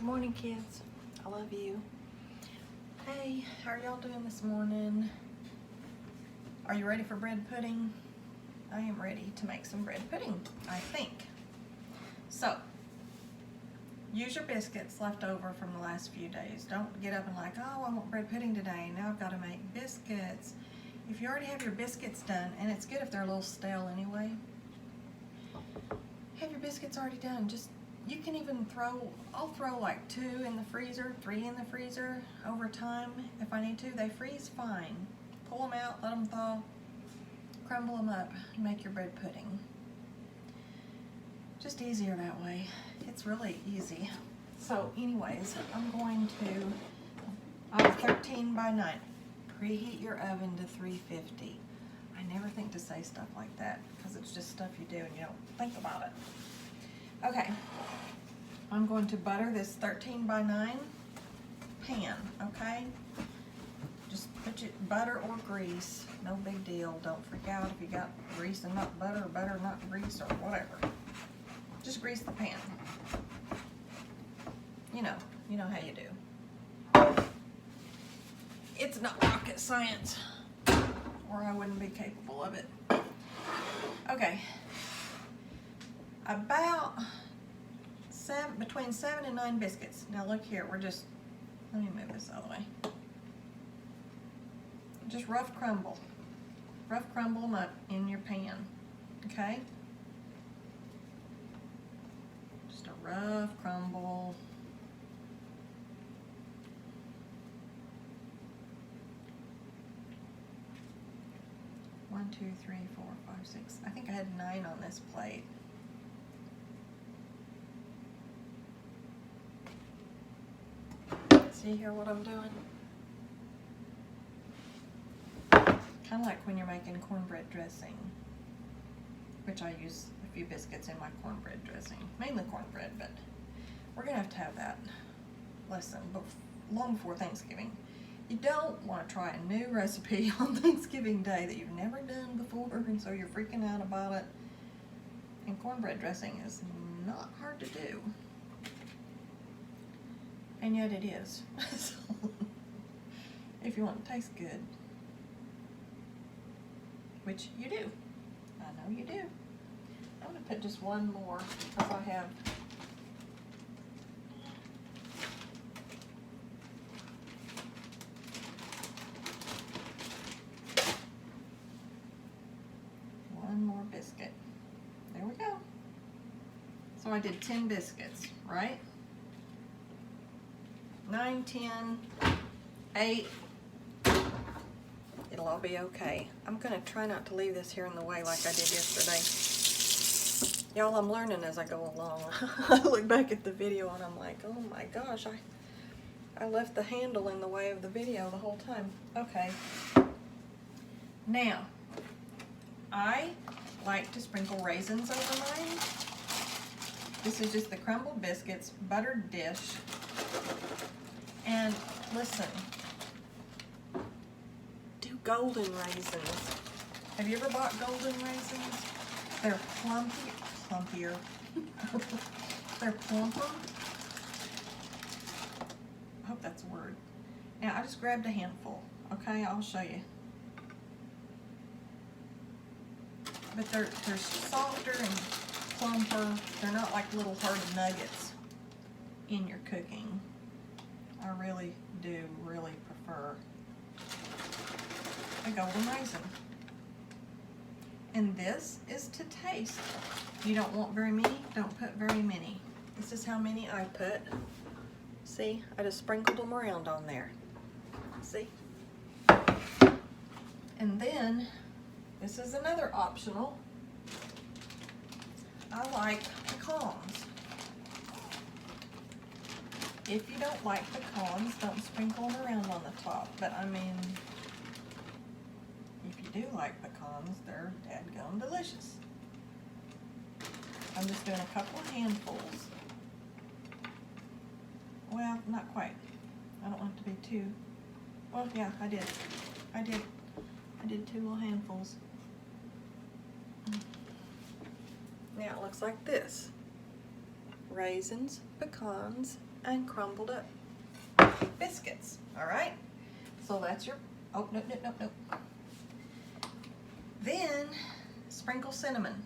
Good morning, kids. I love you. Hey, how are y'all doing this morning? Are you ready for bread pudding? I am ready to make some bread pudding, I think. So, use your biscuits left over from the last few days. Don't get up and like, oh, I want bread pudding today. Now I've got to make biscuits. If you already have your biscuits done, and it's good if they're a little stale anyway, have your biscuits already done. You can even I'll throw like 2 in the freezer, 3 in the freezer over time if I need to. They freeze fine. Pull them out, let them thaw, crumble them up, and make your bread pudding. Just easier that way. It's really easy. So anyways, I'm going to, 13 by 9. Preheat your oven to 350. I never think to say stuff like that because it's just stuff you do and you don't think about it. Okay, I'm going to butter this 13 by 9 pan, okay? Just put your butter or grease, no big deal. Don't freak out if you got grease and not butter, or butter not grease, or whatever. Just grease the pan. You know how you do. It's not rocket science, or I wouldn't be capable of it. Okay. About between 7 and 9 biscuits. Now look here, let me move this out of the way. Just rough crumble them up in your pan, okay? Just a rough crumble. One, 2, 3, 4, 5, 6. I think I had 9 on this plate. See here what I'm doing? Kind of like when you're making cornbread dressing, which I use a few biscuits in my cornbread dressing, mainly cornbread, but we're gonna have to have that lesson long before Thanksgiving. You don't want to try a new recipe on Thanksgiving Day that you've never done before, and so you're freaking out about it. And cornbread dressing is not hard to do. And yet it is. So, if you want it to taste good, which you do. I know you do. I'm going to put just one more because I have one more biscuit. There we go. So I did 10 biscuits, right? 9, 10, 8. It'll all be okay. I'm gonna try not to leave this here in the way like I did yesterday. Y'all, I'm learning as I go along. I look back at the video and I'm like, oh my gosh, I left the handle in the way of the video the whole time. Okay. Now, I like to sprinkle raisins over mine. This is just the crumbled biscuits, buttered dish. And listen, do golden raisins. Have you ever bought golden raisins? They're plumpier. They're plumper. I hope that's a word. Now I just grabbed a handful. Okay, I'll show you. But they're softer and plumper. They're not like little hard nuggets in your cooking. I really do prefer a golden raisin. And this is to taste. You don't want very many, don't put very many. This is how many I put. See, I just sprinkled them around on there. See? And then, this is another optional. I like pecans. If you don't like pecans, don't sprinkle them around on the top. But I mean, if you do like pecans, they're dadgum delicious. I'm just doing a couple of handfuls. Well, not quite. I don't want it to be too. Well, yeah, I did 2 little handfuls. Now it looks like this. raisins, pecans, and crumbled up biscuits. All right, so that's your, oh, no. Then sprinkle cinnamon.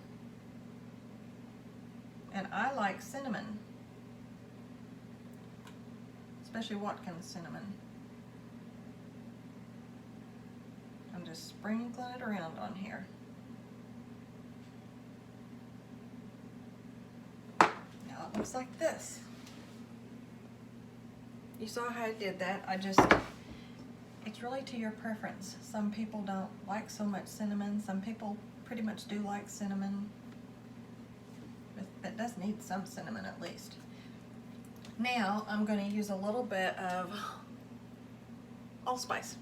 And I like cinnamon, especially Watkins cinnamon. I'm just sprinkling it around on here. Now it looks like this. You saw how I did that. It's really to your preference. Some people don't like so much cinnamon. Some people pretty much do like cinnamon. But it does need some cinnamon at least. Now I'm going to use a little bit of allspice.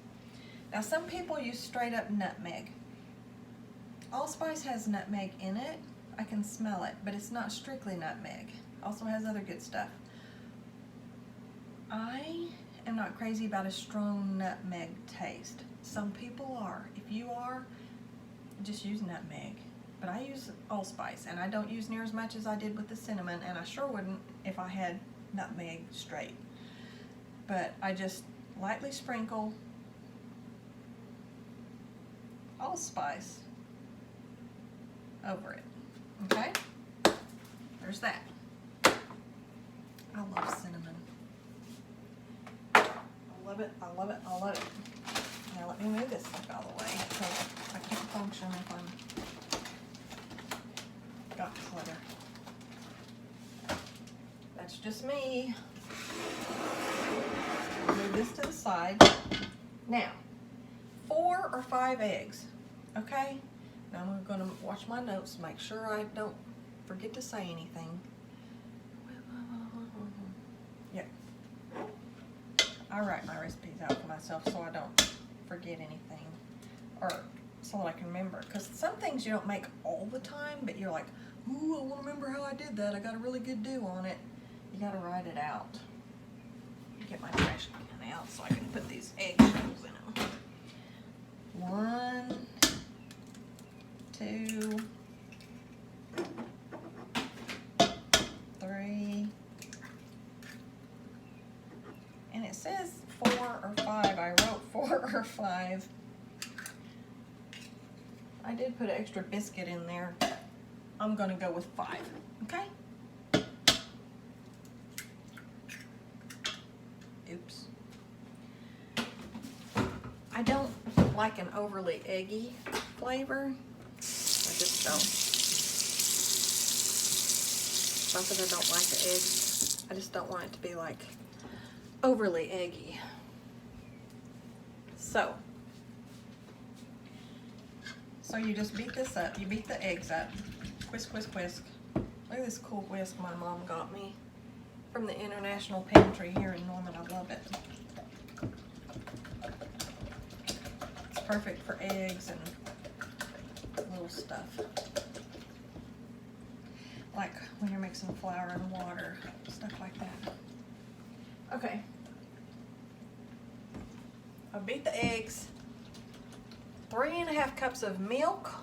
Now some people use straight up nutmeg. Allspice has nutmeg in it. I can smell it, but it's not strictly nutmeg. Also has other good stuff. I am not crazy about a strong nutmeg taste. Some people are. If you are, just use nutmeg. But I use allspice, and I don't use near as much as I did with the cinnamon, and I sure wouldn't if I had nutmeg straight. But I just lightly sprinkle allspice over it. Okay? There's that. I love cinnamon. I love it, I love it, I love it. Now let me move this stuff out of the way so I can't function if I'm got clutter. That's just me. Move this to the side. Now, 4 or 5 eggs, okay? Now I'm gonna watch my notes to make sure I don't forget to say anything. Yeah. I write my recipes out for myself so I don't forget anything, or so that I can remember. Because some things you don't make all the time, but you're like, ooh, I want to remember how I did that. I got a really good do on it. You got to write it out. Get my trash can out so I can put these eggshells in them. 1, 2, 3, and it says 4 or 5. I wrote 4 or 5. I did put an extra biscuit in there. I'm gonna go with 5, okay? Oops. I don't like an overly eggy flavor. I just don't. Not that I don't like the eggs. I just don't want it to be like overly eggy. So you just beat this up. You beat the eggs up. Whisk, whisk, whisk. Look at this cool whisk my mom got me from the International Pantry here in Norman. I love it. It's perfect for eggs and little stuff. Like when you're mixing flour and water, stuff like that. Okay. I beat the eggs. 3½ cups of milk,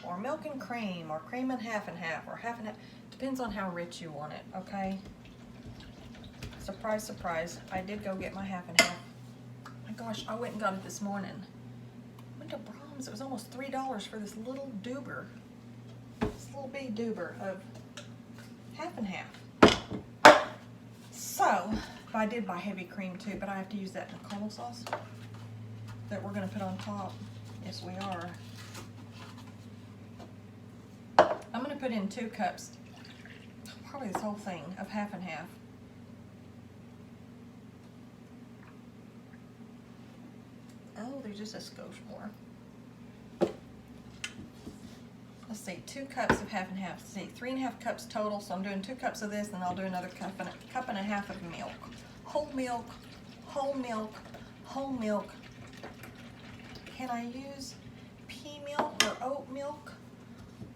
or milk and cream, or cream and half, or half and half. Depends on how rich you want it, okay? Surprise, surprise. I did go get my half and half. My gosh, I went and got it this morning. Went to Brahms. It was almost $3 for this little doober. This little bitty doober of half and half. So, I did buy heavy cream too, but I have to use that in the caramel sauce that we're going to put on top. Yes, we are. I'm going to put in 2 cups, probably this whole thing, of half and half. Oh, there's just a skosh more. Let's see, 2 cups of half and half. Let's see, 3½ cups total, so I'm doing 2 cups of this, and I'll do another cup and a half of milk. Whole milk, whole milk, whole milk. Can I use pea milk or oat milk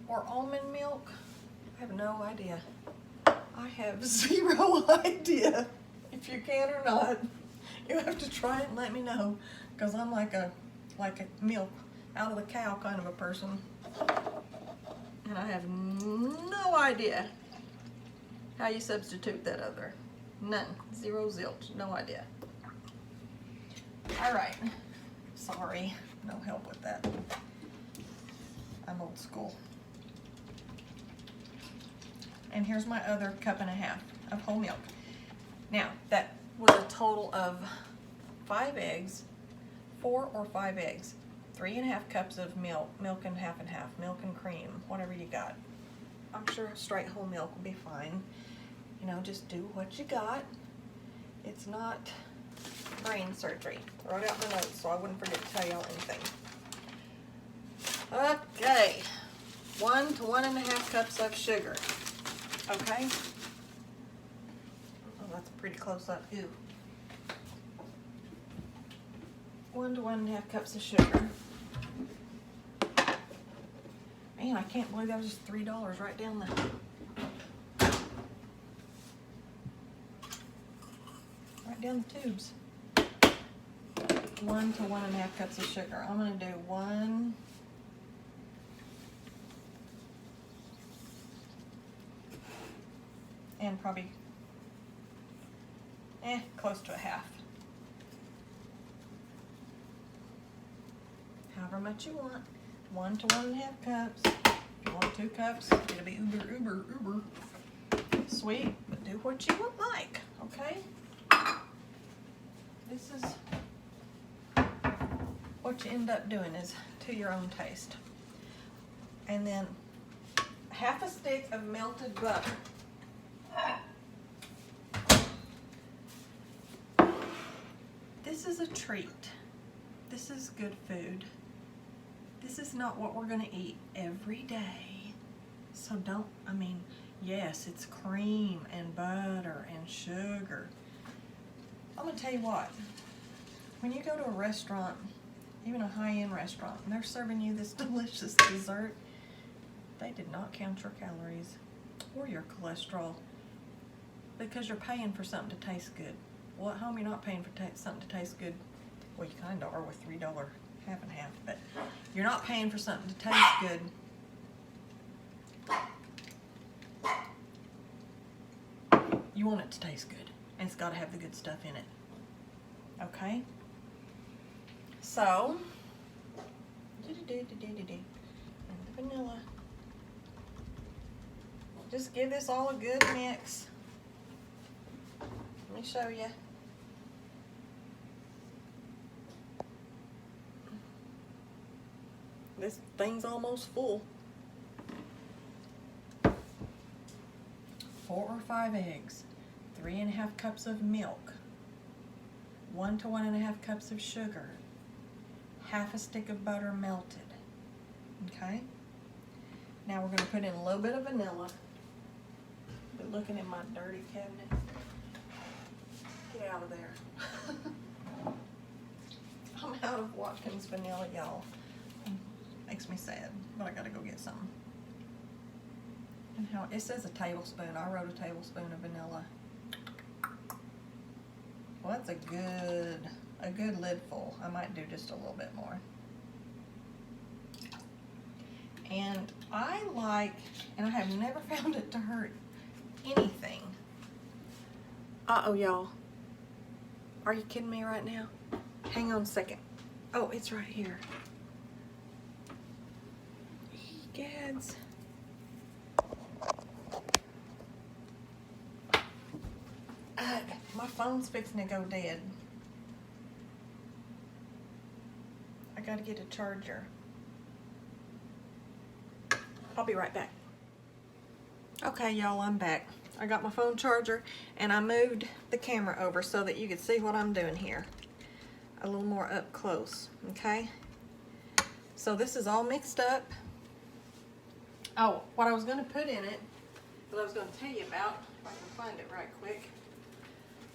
or almond milk? I have no idea. I have 0 idea if you can or not. You have to try it and let me know, because I'm like a milk out of the cow kind of a person, and I have no idea. How you substitute that other? None. Zero zilch. No idea. All right. Sorry. No help with that. I'm old school. And here's my other 1.5 cups of whole milk. Now, that was a total of 5 eggs, 4 or 5 eggs, 3.5 cups of milk, milk and half, milk and cream, whatever you got. I'm sure straight whole milk will be fine. You know, just do what you got. It's not brain surgery. I wrote out my notes so I wouldn't forget to tell y'all anything. Okay, 1 to 1.5 cups of sugar. Okay. Oh, that's pretty close up. Ew. 1 to 1.5 cups of sugar. Man, I can't believe that was just $3 right down the. Right down the tubes. 1 to 1.5 cups of sugar. I'm going to do 1. And probably, close to a half. However much you want. 1 to 1.5 cups. If you want 2 cups, it'll be uber sweet, but do what you would like, okay? This is what you end up doing is to your own taste. And then half a stick of melted butter. This is a treat. This is good food. This is not what we're gonna eat every day. So don't, I mean, yes, it's cream and butter and sugar. I'm gonna tell you what, when you go to a restaurant, even a high-end restaurant, and they're serving you this delicious dessert, they did not count your calories or your cholesterol because you're paying for something to taste good. Well, at home, you're not paying for something to taste good. Well, you kind of are with $3 half and half, but you're not paying for something to taste good. You want it to taste good, and it's got to have the good stuff in it. Okay? So, and the vanilla. Just give this all a good mix. Let me show you. This thing's almost full. 4 or 5 eggs, 3.5 cups of milk, 1 to 1.5 cups of sugar, half a stick of butter melted. Okay? Now we're going to put in a little bit of vanilla. But looking in my dirty cabinet. Get out of there. I'm out of Watkins vanilla, y'all. Makes me sad, but I gotta go get some. And how it says a tablespoon. I wrote a tablespoon of vanilla. Well, that's a good lid full. I might do just a little bit more. And I like, and I have never found it to hurt anything. Uh-oh, y'all. Are you kidding me right now? Hang on a second. Oh, it's right here. Gads. My phone's fixing to go dead. I gotta get a charger. I'll be right back. Okay, y'all, I'm back. I got my phone charger and I moved the camera over so that you could see what I'm doing here a little more up close, okay? So this is all mixed up. Oh, what I was going to put in it, that I was going to tell you about, if I can find it right quick.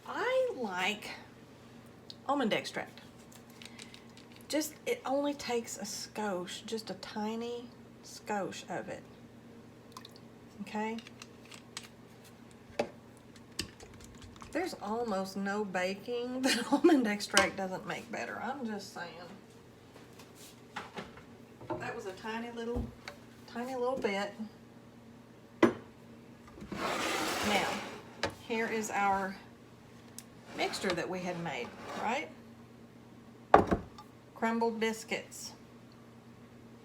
I like almond extract. Just, it only takes a skosh, just a tiny skosh of it. Okay? There's almost no baking that almond extract doesn't make better. I'm just saying. That was a tiny little bit. Now, here is our mixture that we had made, right? Crumbled biscuits,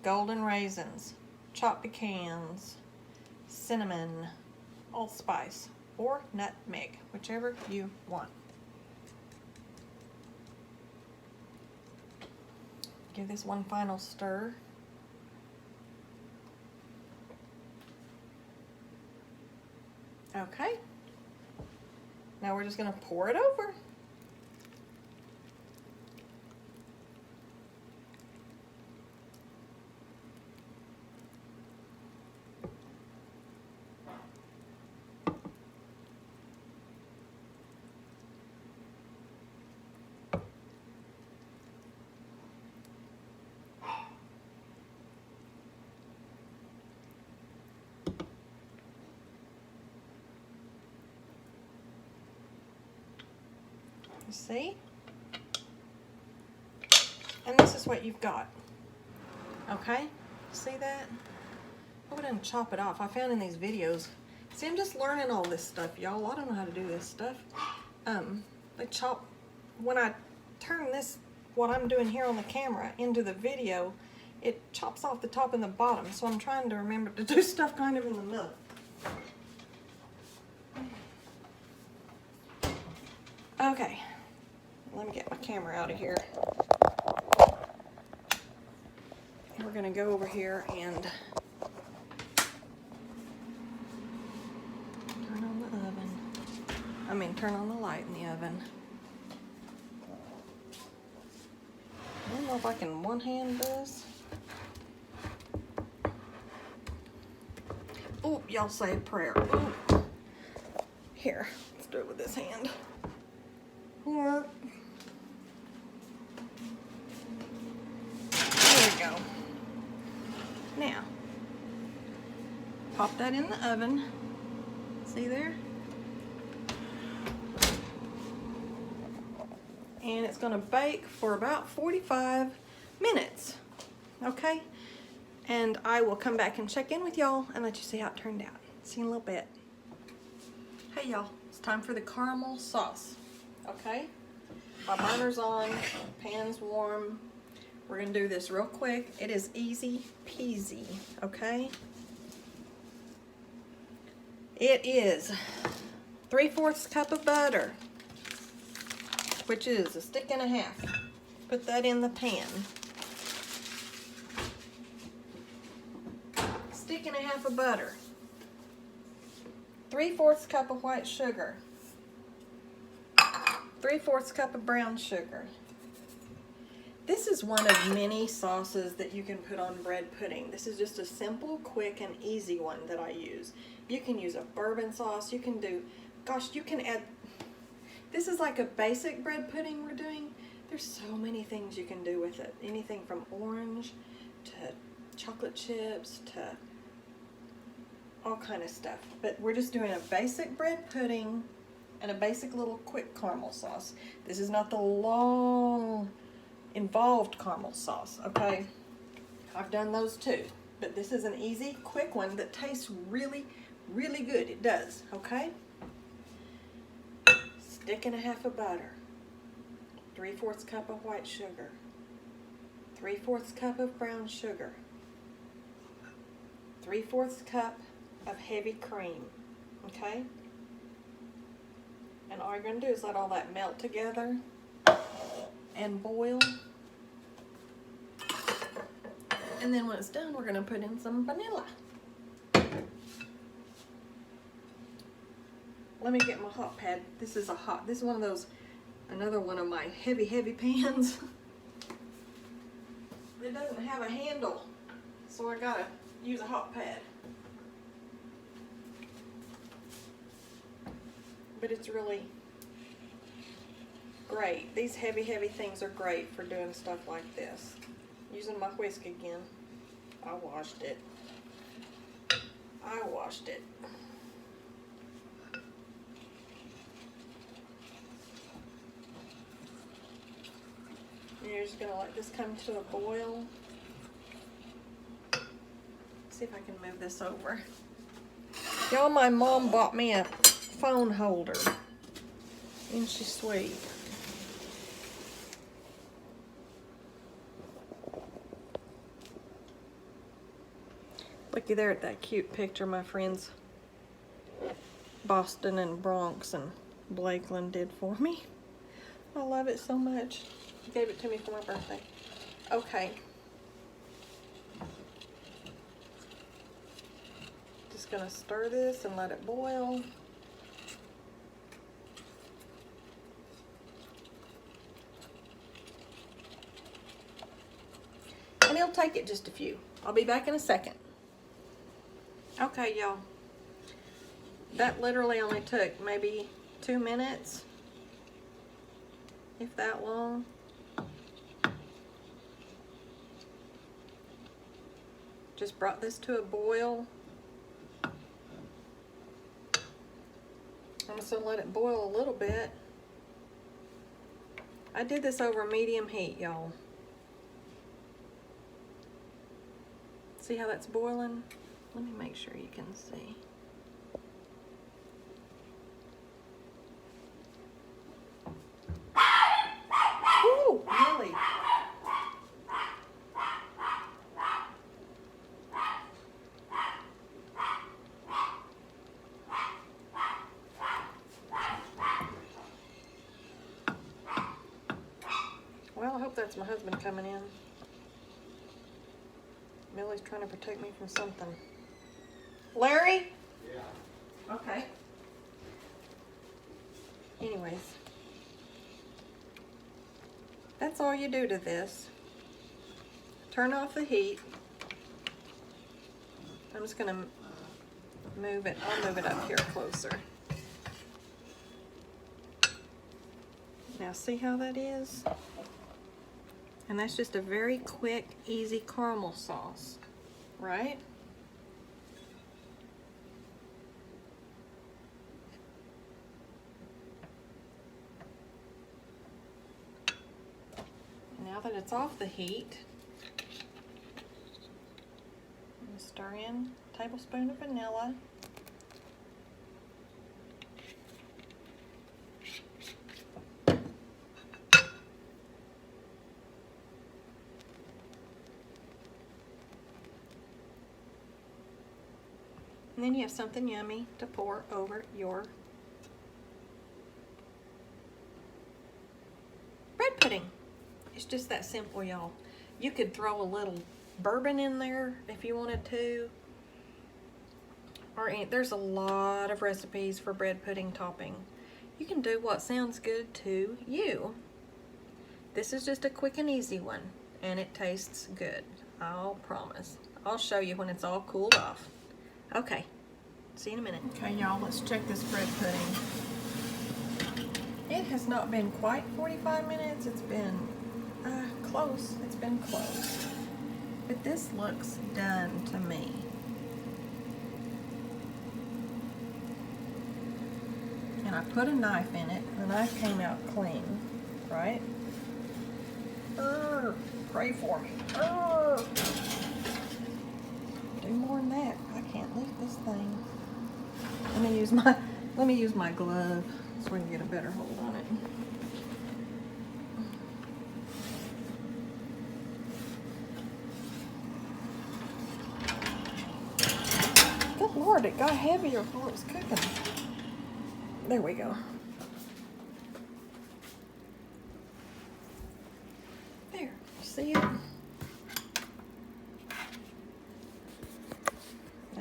golden raisins, chopped pecans, cinnamon, allspice, or nutmeg, whichever you want. Give this one final stir. Okay. Now we're just going to pour it over. See? And this is what you've got. Okay? See that? I wouldn't chop it off. I found in these videos. See, I'm just learning all this stuff, y'all. I don't know how to do this stuff. They chop, when I turn this, what I'm doing here on the camera, into the video, it chops off the top and the bottom. So I'm trying to remember to do stuff kind of in the middle. Okay. Let me get my camera out of here. We're going to go over here and turn on the oven. Turn on the light in the oven. I don't know if I can one-hand this. Oh, y'all say a prayer. Ooh. Here, let's do it with this hand. Here. There we go. Now, pop that in the oven. See there? And it's going to bake for about 45 minutes. Okay? And I will come back and check in with y'all and let you see how it turned out. See you in a little bit. Hey y'all, it's time for the caramel sauce. Okay? My burner's on, pan's warm. We're gonna do this real quick. It is easy peasy, okay? It is 3/4 cup of butter, which is 1.5 sticks. Put that in the pan. 1.5 sticks of butter. 3/4 cup of white sugar. 3/4 cup of brown sugar. This is one of many sauces that you can put on bread pudding. This is just a simple, quick, and easy one that I use. You can use a bourbon sauce. You can do, gosh, you can add, this is like a basic bread pudding we're doing. There's so many things you can do with it. Anything from orange to chocolate chips to all kind of stuff. But we're just doing a basic bread pudding and a basic little quick caramel sauce. This is not the long, involved caramel sauce, okay? I've done those too. But this is an easy, quick one that tastes really, really good. It does, okay? 1.5 sticks of butter. 3/4 cup of white sugar. 3/4 cup of brown sugar. 3/4 cup of heavy cream, okay? And all you're going to do is let all that melt together and boil. And then when it's done, we're going to put in some vanilla. Let me get my hot pad. This is one of those, another one of my heavy pans. It doesn't have a handle, so I got to use a hot pad. But it's really great. These heavy things are great for doing stuff like this. Using my whisk again. I washed it. You're just gonna let this come to a boil. See if I can move this over. Y'all, my mom bought me a phone holder. Isn't she sweet? Looky there at that cute picture my friends Boston and Bronx and Blakeland did for me. I love it so much. She gave it to me for my birthday. Okay. Just gonna stir this and let it boil. And it'll take it just a few. I'll be back in a second. Okay, y'all. That literally only took maybe 2 minutes, if that long. Just brought this to a boil. I'm just gonna let it boil a little bit. I did this over medium heat, y'all. See how that's boiling? Let me make sure you can see. Ooh, really? Well, I hope that's my husband coming in. Millie's trying to protect me from something. Larry? Yeah. Okay. Anyways. That's all you do to this. Turn off the heat. I'm just gonna move it. I'll move it up here closer. Now see how that is? And that's just a very quick, easy caramel sauce, right? Now that it's off the heat, I'm going to stir in a tablespoon of vanilla. And then you have something yummy to pour over your bread pudding. It's just that simple, y'all. You could throw a little bourbon in there if you wanted to. Or there's a lot of recipes for bread pudding topping. You can do what sounds good to you. This is just a quick and easy one, and it tastes good. I'll promise. I'll show you when it's all cooled off. Okay, see you in a minute. Okay, y'all, let's check this bread pudding. It has not been quite 45 minutes. It's been close. It's been close. But this looks done to me. And I put a knife in it. The knife came out clean, right? Pray for me. Do more than that. I can't lift this thing. Let me use my glove so we can get a better hold on it. Good Lord, it got heavier while it was cooking. There we go. There, see it? Now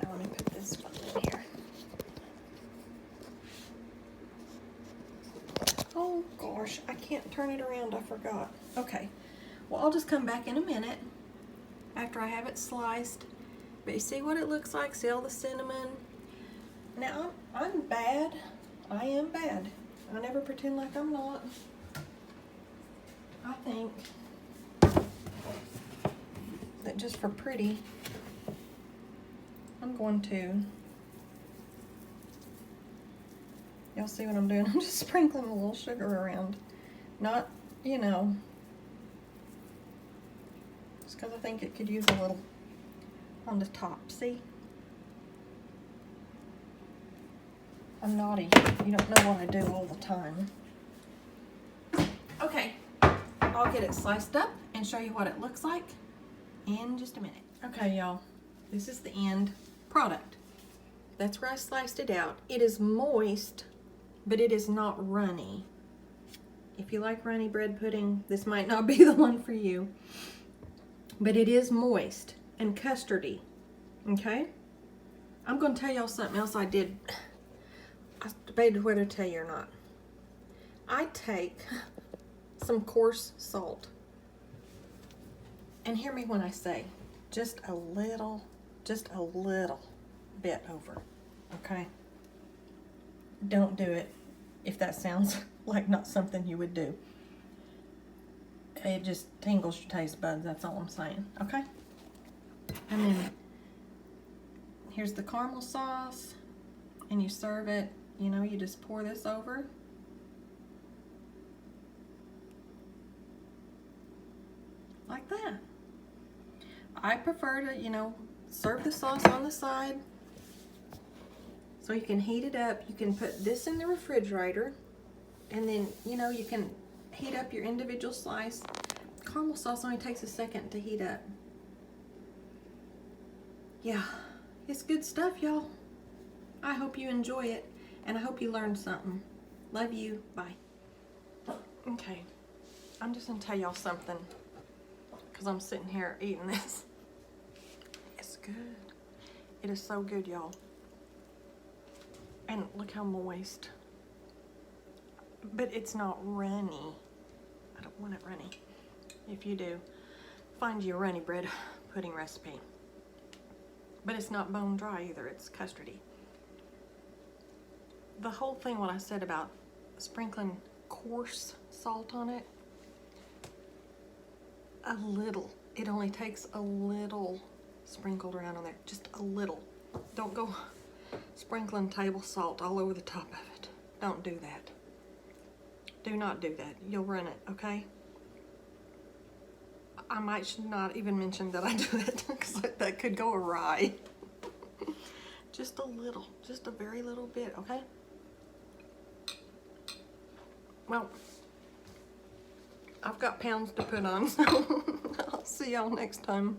let me put this one in here. Oh gosh, I can't turn it around, I forgot. Okay, well I'll just come back in a minute after I have it sliced. But you see what it looks like? See all the cinnamon? Now, I'm bad. I am bad. I never pretend like I'm not. I think that just for pretty, I'm going to, y'all see what I'm doing? I'm just sprinkling a little sugar around. Not, you know, just because I think it could use a little on the top, see? I'm naughty. You don't know what I do all the time. Okay, I'll get it sliced up and show you what it looks like in just a minute. Okay, y'all, this is the end product. That's where I sliced it out. It is moist, but it is not runny. If you like runny bread pudding, this might not be the one for you. But it is moist and custardy, okay? I'm gonna tell y'all something else I did. I debated whether to tell you or not. I take some coarse salt. And hear me when I say, just a little bit over, okay? Don't do it if that sounds like not something you would do. It just tingles your taste buds, that's all I'm saying, okay? And then here's the caramel sauce, and you serve it, you know, you just pour this over. Like that. I prefer to, you know, serve the sauce on the side so you can heat it up. You can put this in the refrigerator, and then, you know, you can heat up your individual slice. Caramel sauce only takes a second to heat up. Yeah, it's good stuff, y'all. I hope you enjoy it, and I hope you learned something. Love you. Bye. Okay, I'm just gonna tell y'all something, because I'm sitting here eating this. It's good. It is so good, y'all. And look how moist. But it's not runny. I don't want it runny. If you do, find you a runny bread pudding recipe. But it's not bone dry either, it's custardy. The whole thing, what I said about sprinkling coarse salt on it, a little. It only takes a little sprinkled around on there, just a little. Don't go sprinkling table salt all over the top of it. Don't do that. Do not do that. You'll ruin it, okay? I might should not even mention that I do it, because that could go awry. Just a little, just a very little bit, okay? Well, I've got pounds to put on, so I'll see y'all next time.